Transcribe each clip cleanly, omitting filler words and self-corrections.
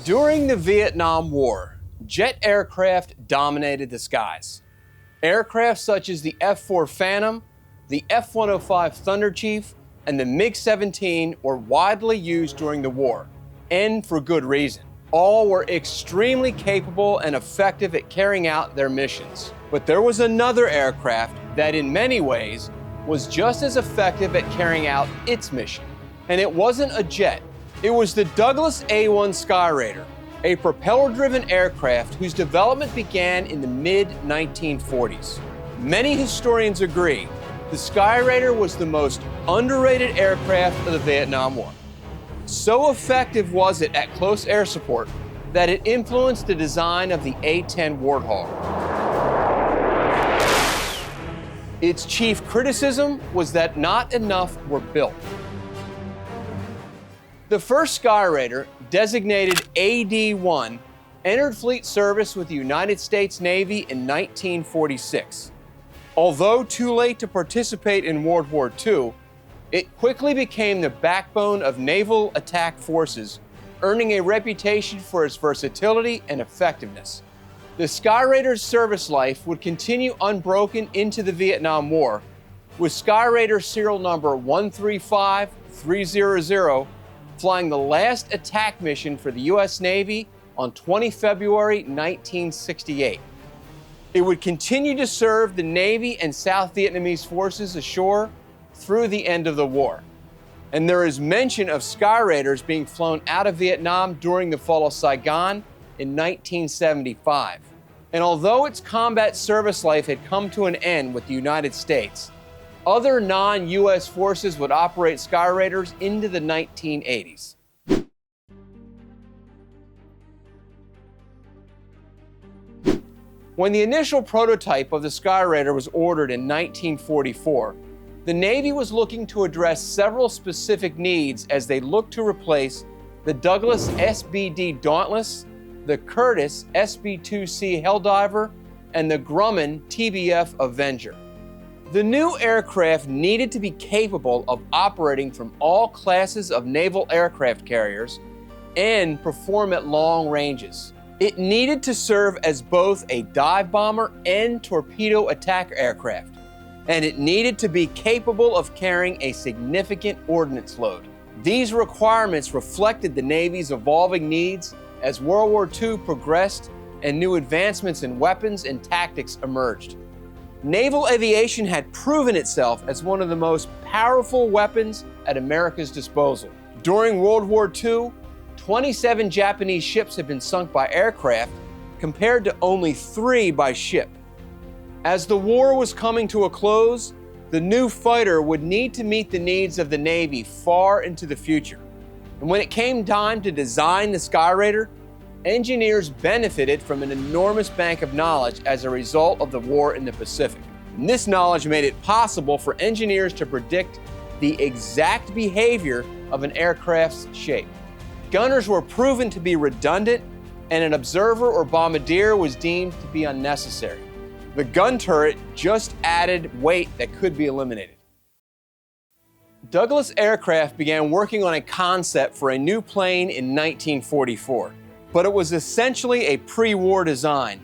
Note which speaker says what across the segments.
Speaker 1: During the Vietnam War, jet aircraft dominated the skies. Aircraft such as the F-4 Phantom, the F-105 Thunder Chief, and the MiG-17 were widely used during the war, and for good reason. All were extremely capable and effective at carrying out their missions. But there was another aircraft that in many ways was just as effective at carrying out its mission. And it wasn't a jet. It was the Douglas A-1 Skyraider, a propeller-driven aircraft whose development began in the mid-1940s. Many historians agree the Skyraider was the most underrated aircraft of the Vietnam War. So effective was it at close air support that it influenced the design of the A-10 Warthog. Its chief criticism was that not enough were built. The first Skyraider, designated AD-1, entered fleet service with the United States Navy in 1946. Although too late to participate in World War II, it quickly became the backbone of naval attack forces, earning a reputation for its versatility and effectiveness. The Skyraider's service life would continue unbroken into the Vietnam War, with Skyraider serial number 135300 flying the last attack mission for the U.S. Navy on 20 February 1968. It would continue to serve the Navy and South Vietnamese forces ashore through the end of the war. And there is mention of Skyraiders being flown out of Vietnam during the fall of Saigon in 1975. And although its combat service life had come to an end with the United States, other non-U.S. forces would operate Skyraiders into the 1980s. When the initial prototype of the Skyraider was ordered in 1944, the Navy was looking to address several specific needs as they looked to replace the Douglas SBD Dauntless, the Curtiss SB-2C Helldiver, and the Grumman TBF Avenger. The new aircraft needed to be capable of operating from all classes of naval aircraft carriers and perform at long ranges. It needed to serve as both a dive bomber and torpedo attack aircraft, and it needed to be capable of carrying a significant ordnance load. These requirements reflected the Navy's evolving needs as World War II progressed and new advancements in weapons and tactics emerged. Naval aviation had proven itself as one of the most powerful weapons at America's disposal. During World War II, 27 Japanese ships had been sunk by aircraft, compared to only 3 by ship. As the war was coming to a close, the new fighter would need to meet the needs of the Navy far into the future. And when it came time to design the Skyraider, engineers benefited from an enormous bank of knowledge as a result of the war in the Pacific. And this knowledge made it possible for engineers to predict the exact behavior of an aircraft's shape. Gunners were proven to be redundant, and an observer or bombardier was deemed to be unnecessary. The gun turret just added weight that could be eliminated. Douglas Aircraft began working on a concept for a new plane in 1944. But it was essentially a pre-war design.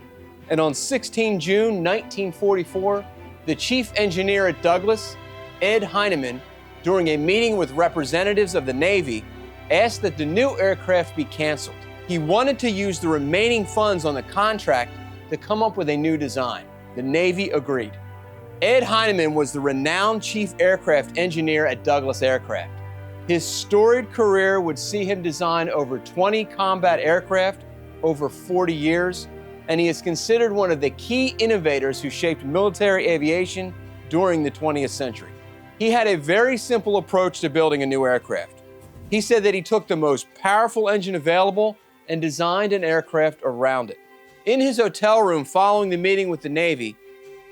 Speaker 1: And on 16 June 1944, the chief engineer at Douglas, Ed Heinemann, during a meeting with representatives of the Navy, asked that the new aircraft be canceled. He wanted to use the remaining funds on the contract to come up with a new design. The Navy agreed. Ed Heinemann was the renowned chief aircraft engineer at Douglas Aircraft. His storied career would see him design over 20 combat aircraft over 40 years, and he is considered one of the key innovators who shaped military aviation during the 20th century. He had a very simple approach to building a new aircraft. He said that he took the most powerful engine available and designed an aircraft around it. In his hotel room following the meeting with the Navy,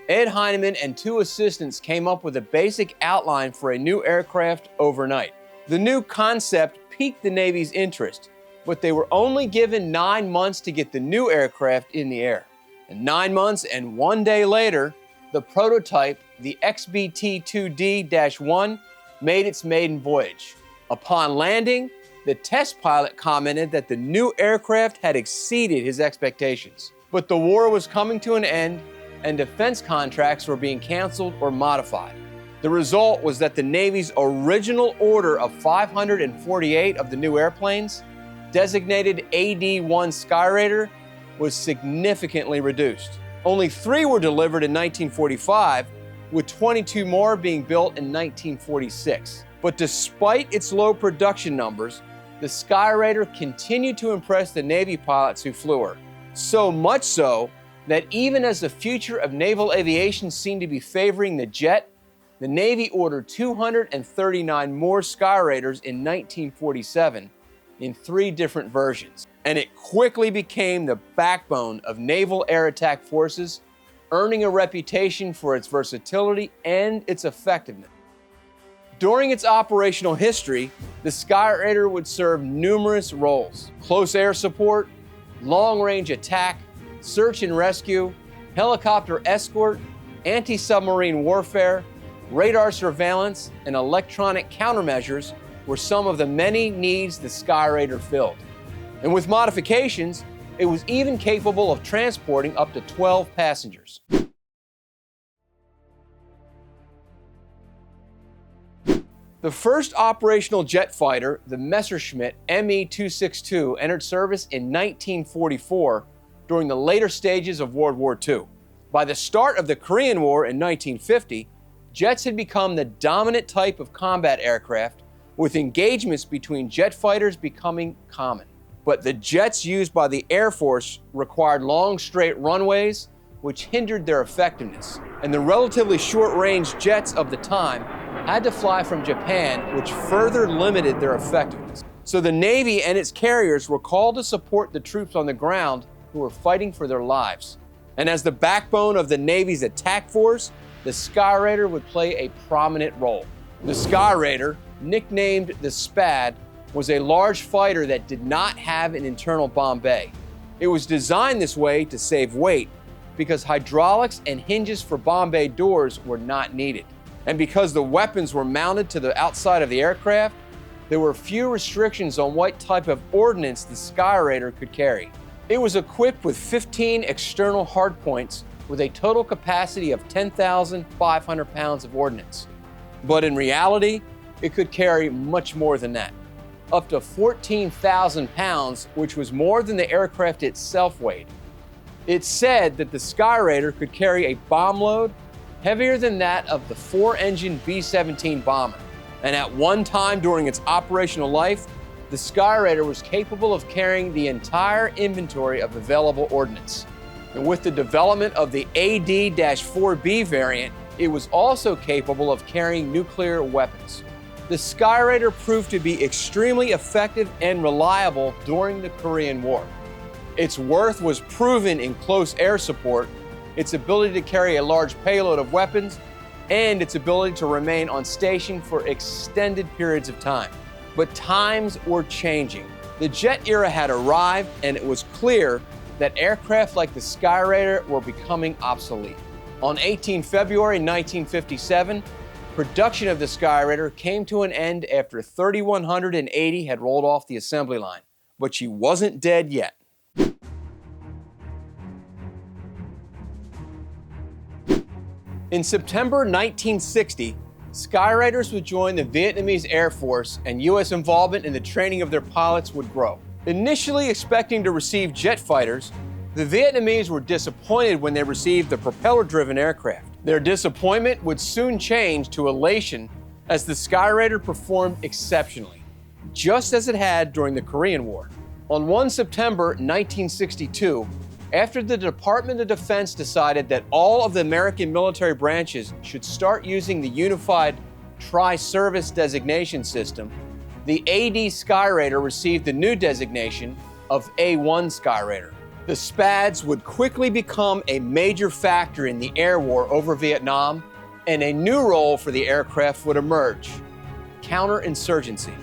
Speaker 1: Ed Heinemann and 2 assistants came up with a basic outline for a new aircraft overnight. The new concept piqued the Navy's interest, but they were only given 9 months to get the new aircraft in the air. And 9 months and 1 day later, the prototype, the XBT-2D-1, made its maiden voyage. Upon landing, The test pilot commented that the new aircraft had exceeded his expectations. But the war was coming to an end, and defense contracts were being canceled or modified. The result was that the Navy's original order of 548 of the new airplanes, designated A-1 Skyraider, was significantly reduced. Only 3 were delivered in 1945, with 22 more being built in 1946. But despite its low production numbers, the Skyraider continued to impress the Navy pilots who flew her. So much so that even as the future of naval aviation seemed to be favoring the jet, the Navy ordered 239 more Skyraiders in 1947 in 3 different versions. And it quickly became the backbone of naval air attack forces, earning a reputation for its versatility and its effectiveness. During its operational history, the Skyraider would serve numerous roles: close air support, long-range attack, search and rescue, helicopter escort, anti-submarine warfare, radar surveillance, and electronic countermeasures were some of the many needs the Skyraider filled. And with modifications, it was even capable of transporting up to 12 passengers. The first operational jet fighter, the Messerschmitt Me-262, entered service in 1944 during the later stages of World War II. By the start of the Korean War in 1950, jets had become the dominant type of combat aircraft, with engagements between jet fighters becoming common. But the jets used by the Air Force required long, straight runways, which hindered their effectiveness. And the relatively short-range jets of the time had to fly from Japan, which further limited their effectiveness. So the Navy and its carriers were called to support the troops on the ground who were fighting for their lives. And as the backbone of the Navy's attack force, the Skyraider would play a prominent role. The Skyraider, nicknamed the Spad, was a large fighter that did not have an internal bomb bay. It was designed this way to save weight because hydraulics and hinges for bomb bay doors were not needed. And because the weapons were mounted to the outside of the aircraft, there were few restrictions on what type of ordnance the Skyraider could carry. It was equipped with 15 external hardpoints with a total capacity of 10,500 pounds of ordnance. But in reality, it could carry much more than that, up to 14,000 pounds, which was more than the aircraft itself weighed. It's said that the Skyraider could carry a bomb load heavier than that of the 4-engine B-17 bomber. And at one time during its operational life, the Skyraider was capable of carrying the entire inventory of available ordnance. And with the development of the AD-4B variant, it was also capable of carrying nuclear weapons. The Skyraider proved to be extremely effective and reliable during the Korean War. Its worth was proven in close air support, its ability to carry a large payload of weapons, and its ability to remain on station for extended periods of time. But times were changing. The jet era had arrived, and it was clear that aircraft like the Skyraider were becoming obsolete. On 18 February 1957, production of the Skyraider came to an end after 3,180 had rolled off the assembly line. But she wasn't dead yet. In September 1960, Skyraiders would join the Vietnamese Air Force, and U.S. involvement in the training of their pilots would grow. Initially expecting to receive jet fighters, the Vietnamese were disappointed when they received the propeller-driven aircraft. Their disappointment would soon change to elation as the Skyraider performed exceptionally, just as it had during the Korean War. On 1 September 1962, after the Department of Defense decided that all of the American military branches should start using the unified tri-service designation system, the AD Skyraider received the new designation of A-1 Skyraider. The Spads would quickly become a major factor in the air war over Vietnam, and a new role for the aircraft would emerge: counterinsurgency.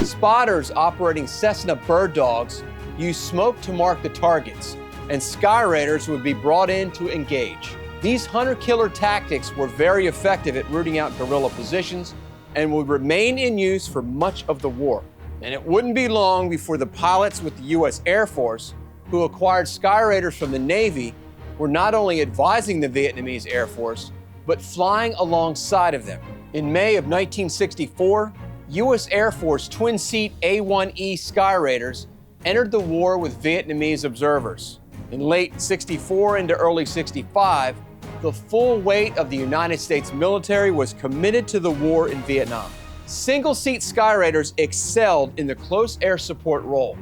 Speaker 1: Spotters operating Cessna bird dogs used smoke to mark the targets, and Skyraiders would be brought in to engage. These hunter-killer tactics were very effective at rooting out guerrilla positions, and would remain in use for much of the war. And it wouldn't be long before the pilots with the U.S. Air Force, who acquired Skyraiders from the Navy, were not only advising the Vietnamese Air Force, but flying alongside of them. In May of 1964, U.S. Air Force twin-seat A-1E Skyraiders entered the war with Vietnamese observers. In late '64 into early '65, the full weight of the United States military was committed to the war in Vietnam. Single-seat Skyraiders excelled in the close air support role.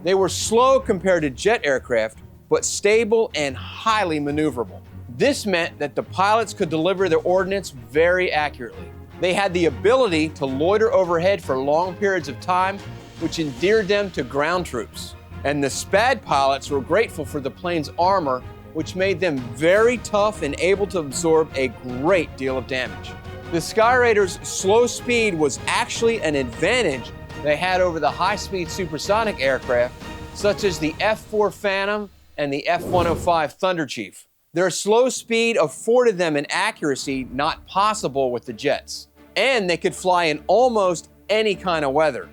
Speaker 1: They were slow compared to jet aircraft, but stable and highly maneuverable. This meant that the pilots could deliver their ordnance very accurately. They had the ability to loiter overhead for long periods of time, which endeared them to ground troops. And the SPAD pilots were grateful for the plane's armor, which made them very tough and able to absorb a great deal of damage. The Skyraiders' slow speed was actually an advantage they had over the high-speed supersonic aircraft, such as the F-4 Phantom and the F-105 Thunderchief. Their slow speed afforded them an accuracy not possible with the jets, and they could fly in almost any kind of weather,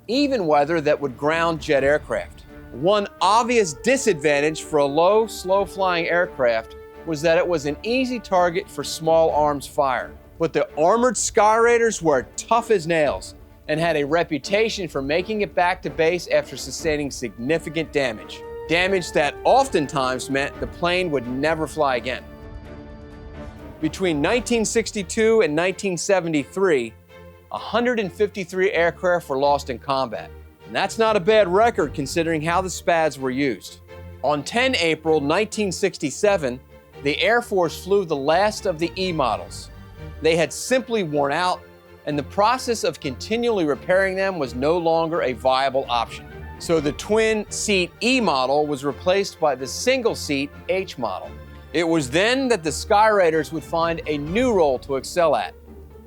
Speaker 1: even weather that would ground jet aircraft. One obvious disadvantage for a low, slow-flying aircraft was that it was an easy target for small arms fire. But the armored Skyraiders were tough as nails and had a reputation for making it back to base after sustaining significant damage. Damage that oftentimes meant the plane would never fly again. Between 1962 and 1973, 153 aircraft were lost in combat. And that's not a bad record considering how the SPADs were used. On 10 April 1967, the Air Force flew the last of the E models. They had simply worn out, and the process of continually repairing them was no longer a viable option. So the twin-seat E model was replaced by the single-seat H model. It was then that the Skyraiders would find a new role to excel at: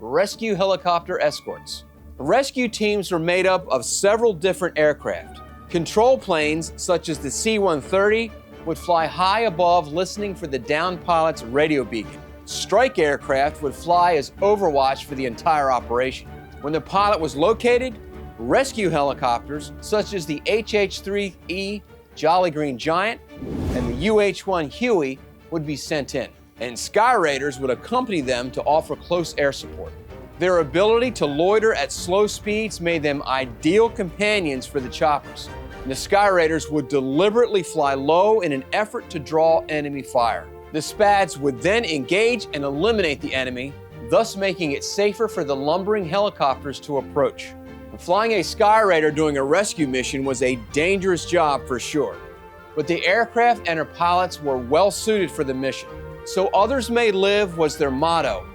Speaker 1: rescue helicopter escorts. Rescue teams were made up of several different aircraft. Control planes, such as the C-130, would fly high above listening for the downed pilot's radio beacon. Strike aircraft would fly as overwatch for the entire operation. When the pilot was located, rescue helicopters, such as the HH-3E Jolly Green Giant and the UH-1 Huey, would be sent in, and Skyraiders would accompany them to offer close air support. Their ability to loiter at slow speeds made them ideal companions for the choppers. And the Skyraiders would deliberately fly low in an effort to draw enemy fire. The SPADs would then engage and eliminate the enemy, thus making it safer for the lumbering helicopters to approach. And flying a Skyraider during a rescue mission was a dangerous job for sure, but the aircraft and their pilots were well suited for the mission. So others may live was their motto,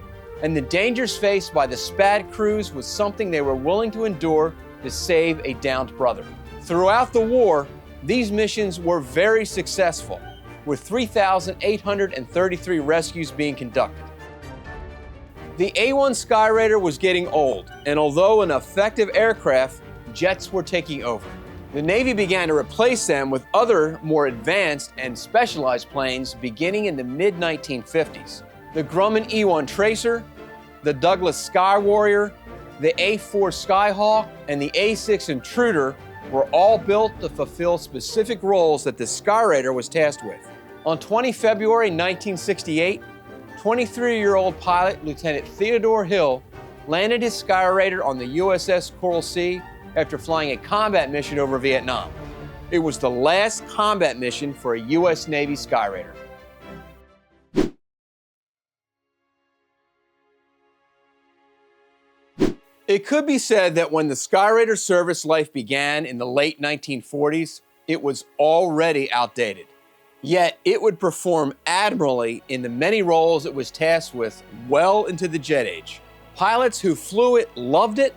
Speaker 1: and the dangers faced by the SPAD crews was something they were willing to endure to save a downed brother. Throughout the war, these missions were very successful, with 3,833 rescues being conducted. The A-1 Skyraider was getting old, and although an effective aircraft, jets were taking over. The Navy began to replace them with other more advanced and specialized planes beginning in the mid-1950s. The Grumman E-1 Tracer, the Douglas Sky Warrior, the A-4 Skyhawk, and the A-6 Intruder were all built to fulfill specific roles that the Skyraider was tasked with. On 20 February 1968, 23-year-old pilot Lieutenant Theodore Hill landed his Skyraider on the USS Coral Sea after flying a combat mission over Vietnam. It was the last combat mission for a U.S. Navy Skyraider. It could be said that when the Skyraider service life began in the late 1940s, it was already outdated. Yet it would perform admirably in the many roles it was tasked with well into the jet age. Pilots who flew it loved it,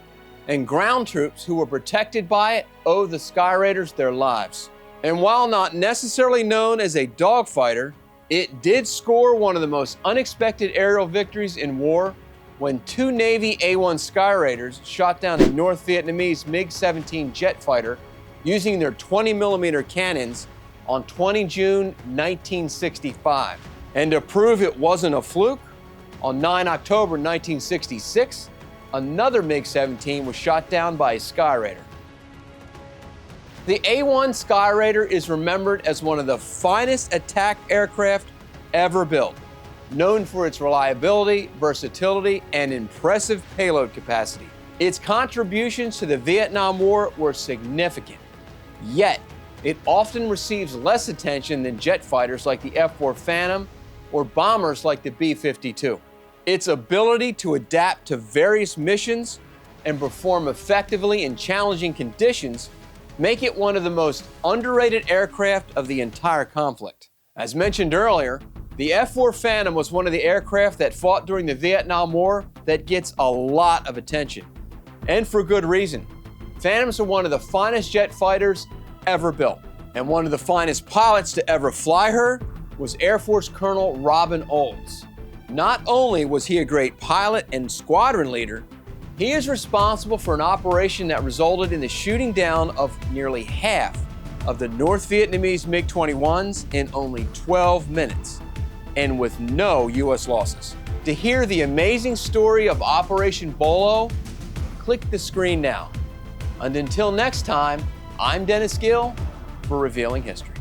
Speaker 1: and ground troops who were protected by it owe the Skyraiders their lives. And while not necessarily known as a dogfighter, it did score one of the most unexpected aerial victories in war when two Navy A-1 Skyraiders shot down a North Vietnamese MiG-17 jet fighter using their 20mm cannons on 20 June 1965. And to prove it wasn't a fluke, on 9 October 1966, another MiG-17 was shot down by a Skyraider. The A-1 Skyraider is remembered as one of the finest attack aircraft ever built, known for its reliability, versatility, and impressive payload capacity. Its contributions to the Vietnam War were significant, yet it often receives less attention than jet fighters like the F-4 Phantom or bombers like the B-52. Its ability to adapt to various missions and perform effectively in challenging conditions make it one of the most underrated aircraft of the entire conflict. As mentioned earlier, the F-4 Phantom was one of the aircraft that fought during the Vietnam War that gets a lot of attention, and for good reason. Phantoms are one of the finest jet fighters ever built, and one of the finest pilots to ever fly her was Air Force Colonel Robin Olds. Not only was he a great pilot and squadron leader, he is responsible for an operation that resulted in the shooting down of nearly half of the North Vietnamese MiG-21s in only 12 minutes, and with no U.S. losses. To hear the amazing story of Operation Bolo, click the screen now. And until next time, I'm Dennis Gill for Revealing History.